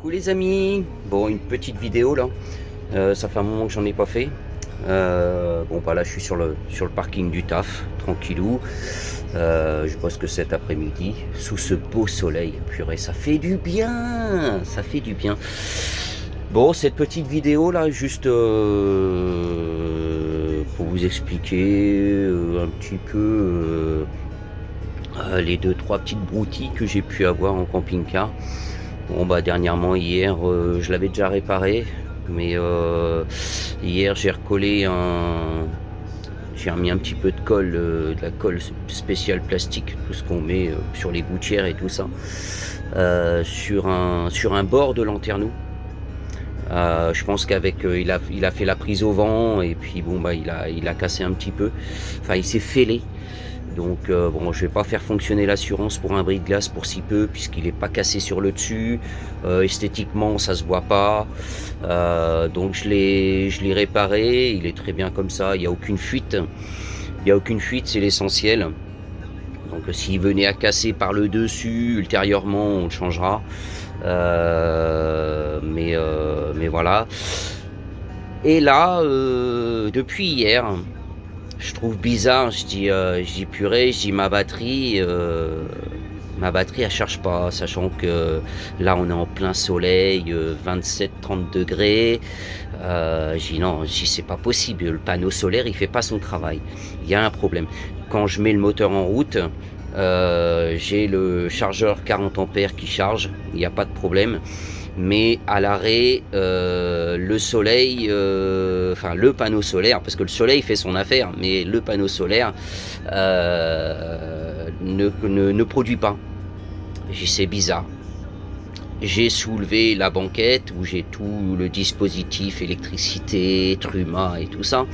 Coucou les amis, bon une petite vidéo là, ça fait un moment que j'en ai pas fait. Bon bah là je suis sur le parking du taf, tranquillou. Je bosse que cet après-midi, sous ce beau soleil, purée ça fait du bien, ça fait du bien. Bon cette petite vidéo là, juste pour vous expliquer un petit peu les deux trois petites broutilles que j'ai pu avoir en camping-car. Bon bah dernièrement hier je l'avais déjà réparé, mais hier j'ai recollé j'ai remis un petit peu de colle, de la colle spéciale plastique, tout ce qu'on met sur les gouttières et tout ça, sur un bord de lanterneau. Je pense qu'avec il a fait la prise au vent et puis bon bah il a cassé un petit peu, enfin il s'est fêlé. Donc bon, je vais pas faire fonctionner l'assurance pour un bris de glace pour si peu, puisqu'il n'est pas cassé sur le dessus. Esthétiquement ça se voit pas, donc je l'ai réparé, il est très bien comme ça, il n'y a aucune fuite, c'est l'essentiel. Donc s'il venait à casser par le dessus ultérieurement on le changera, mais voilà. Et là depuis hier je trouve bizarre, je dis purée, je dis ma batterie elle charge pas, sachant que là on est en plein soleil, 27-30 degrés. Je dis non, c'est pas possible, le panneau solaire il fait pas son travail, il y a un problème. Quand je mets le moteur en route, j'ai le chargeur 40 ampères qui charge, il n'y a pas de problème. Mais à l'arrêt, le soleil, enfin le panneau solaire, parce que le soleil fait son affaire, mais le panneau solaire ne produit pas. C'est bizarre. J'ai soulevé la banquette où j'ai tout le dispositif, électricité, Truma et tout ça.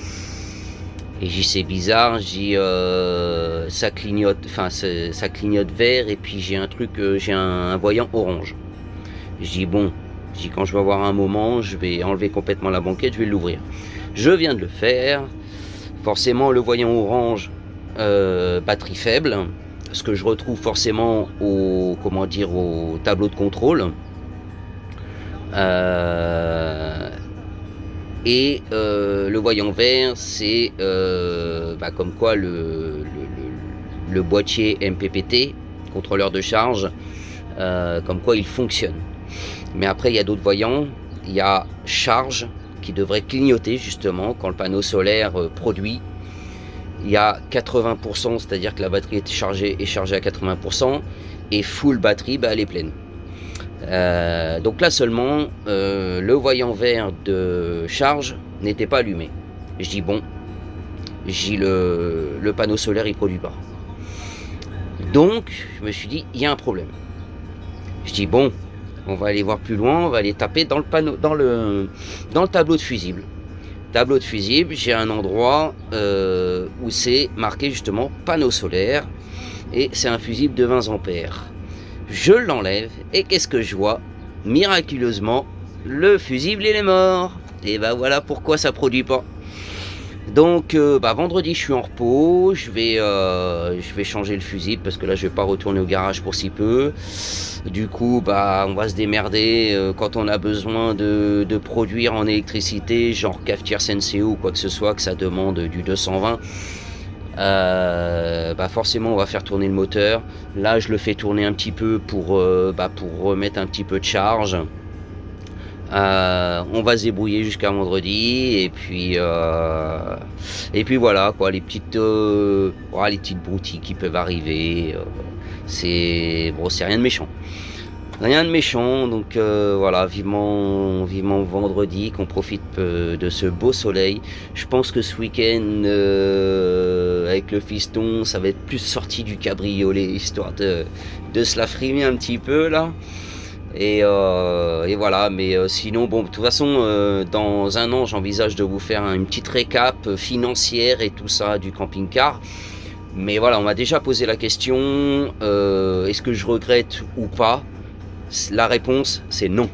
Et c'est bizarre, ça clignote, enfin ça clignote vert et puis j'ai un voyant orange. Je dis bon, quand je vais avoir un moment, je vais enlever complètement la banquette, je vais l'ouvrir. Je viens de le faire. Forcément, le voyant orange, batterie faible, ce que je retrouve forcément au tableau de contrôle. Le voyant vert, c'est comme quoi le boîtier MPPT, contrôleur de charge, comme quoi il fonctionne. Mais après il y a d'autres voyants, il y a charge qui devrait clignoter justement quand le panneau solaire produit. Il y a 80%, c'est-à-dire que la batterie est chargée à 80%, et full batterie, elle est pleine. Donc là seulement, le voyant vert de charge n'était pas allumé. Je dis bon, le panneau solaire il produit pas. Donc je me suis dit, il y a un problème. Je dis bon, on va aller voir plus loin, on va aller taper dans le tableau de fusible. Tableau de fusible, j'ai un endroit où c'est marqué justement panneau solaire, et c'est un fusible de 20 ampères. Je l'enlève, et qu'est-ce que je vois? Miraculeusement, le fusible il est mort. Et voilà pourquoi ça produit pas. Donc vendredi je suis en repos, je vais changer le fusible parce que là je vais pas retourner au garage pour si peu. Du coup on va se démerder quand on a besoin de produire en électricité, genre cafetière Senseo ou quoi que ce soit, que ça demande du 220. Forcément on va faire tourner le moteur. Là je le fais tourner un petit peu pour remettre un petit peu de charge. On va se débrouiller jusqu'à vendredi et puis voilà quoi, les petites broutilles qui peuvent arriver, c'est rien de méchant, donc voilà, vivement vendredi, qu'on profite de ce beau soleil. Je pense que ce week-end avec le fiston ça va être plus sorti du cabriolet, histoire de se la frimer un petit peu là. Et voilà, mais sinon bon, de toute façon dans un an j'envisage de vous faire une petite récap financière et tout ça du camping-car. Mais voilà, on m'a déjà posé la question, est-ce que je regrette ou pas? La réponse c'est non.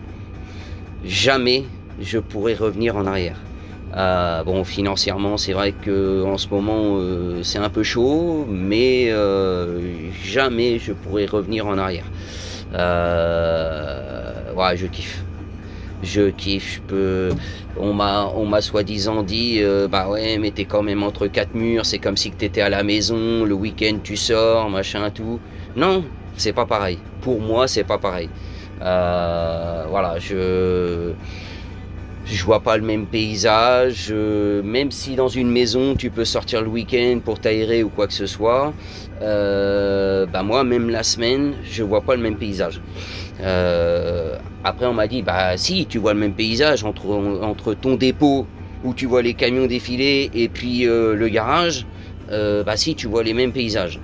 Jamais je pourrai revenir en arrière. Bon, financièrement c'est vrai que en ce moment c'est un peu chaud, mais jamais je pourrai revenir en arrière. Ouais, je kiffe. je kiffe, on m'a soi-disant dit, bah ouais, mais t'es quand même entre quatre murs, c'est comme si que t'étais à la maison, le week-end tu sors, machin, tout. Non, c'est pas pareil. Pour moi, c'est pas pareil. Voilà, je vois pas le même paysage, même si dans une maison tu peux sortir le week-end pour t'aérer ou quoi que ce soit, bah moi même la semaine je vois pas le même paysage. Après on m'a dit bah si tu vois le même paysage entre ton dépôt où tu vois les camions défiler et puis le garage, bah si tu vois les mêmes paysages.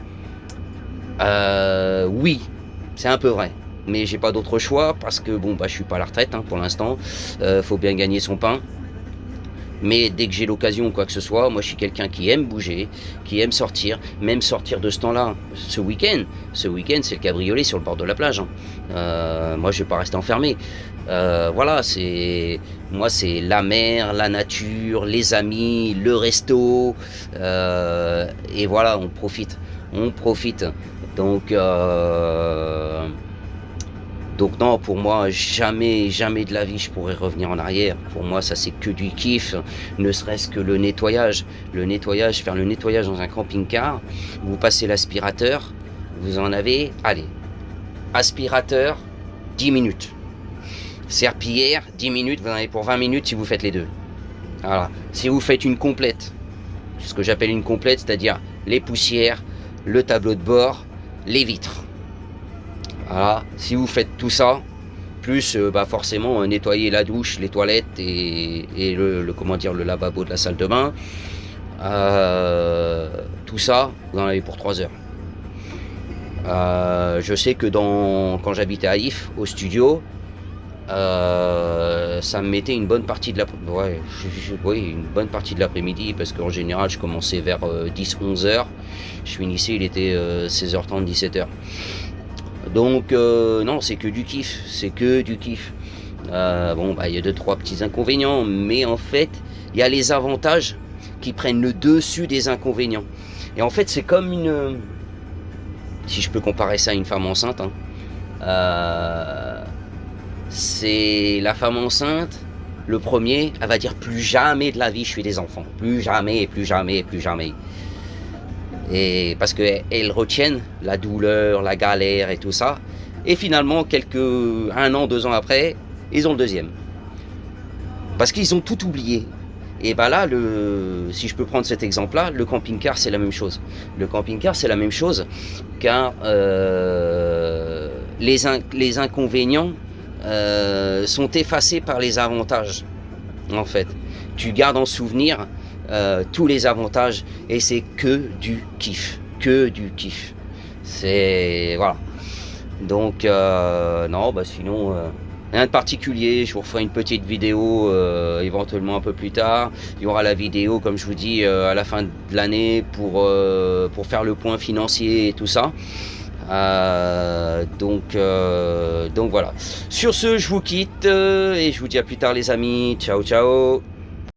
Oui, c'est un peu vrai. Mais j'ai pas d'autre choix parce que bon bah je suis pas à la retraite pour l'instant. Faut bien gagner son pain. Mais dès que j'ai l'occasion ou quoi que ce soit, moi je suis quelqu'un qui aime bouger, qui aime sortir, même sortir de ce temps-là. Ce week-end, c'est le cabriolet sur le bord de la plage. Moi je vais pas rester enfermé. Voilà, moi c'est la mer, la nature, les amis, le resto, et voilà, on profite. Donc, donc non, pour moi, jamais, jamais de la vie je pourrais revenir en arrière. Pour moi, ça c'est que du kiff, ne serait-ce que le nettoyage. Faire le nettoyage dans un camping-car, vous passez l'aspirateur, vous en avez, allez, aspirateur, 10 minutes. Serpillière, 10 minutes, vous en avez pour 20 minutes si vous faites les deux. Voilà. Si vous faites une complète, ce que j'appelle une complète, c'est-à-dire les poussières, le tableau de bord, les vitres. Voilà, si vous faites tout ça, plus bah forcément nettoyer la douche, les toilettes et comment dire, le lavabo de la salle de bain, tout ça, vous en avez pour 3 heures. Je sais que quand j'habitais à If, au studio, ça me mettait une bonne partie de une bonne partie de l'après-midi parce qu'en général je commençais vers 10-11 heures. Je finissais, il était 16h30, 17h. Donc non, c'est que du kiff, bon bah il y a 2-3 petits inconvénients, mais en fait il y a les avantages qui prennent le dessus des inconvénients. Et en fait c'est comme si je peux comparer ça à une femme enceinte, c'est la femme enceinte, le premier, elle va dire plus jamais de la vie je fais des enfants, plus jamais, plus jamais, plus jamais. Et parce qu'elles retiennent la douleur, la galère et tout ça. Et finalement, 1 an, 2 ans après, ils ont le deuxième. Parce qu'ils ont tout oublié. Et bah là, si je peux prendre cet exemple-là, le camping-car, c'est la même chose. Le camping-car, c'est la même chose, car les inconvénients sont effacés par les avantages, en fait. Tu gardes en souvenir tous les avantages et c'est que du kiff, c'est voilà. Donc non, bah sinon rien de particulier. Je vous referai une petite vidéo éventuellement un peu plus tard. Il y aura la vidéo, comme je vous dis, à la fin de l'année pour faire le point financier et tout ça. Donc voilà. Sur ce, je vous quitte et je vous dis à plus tard les amis. Ciao ciao.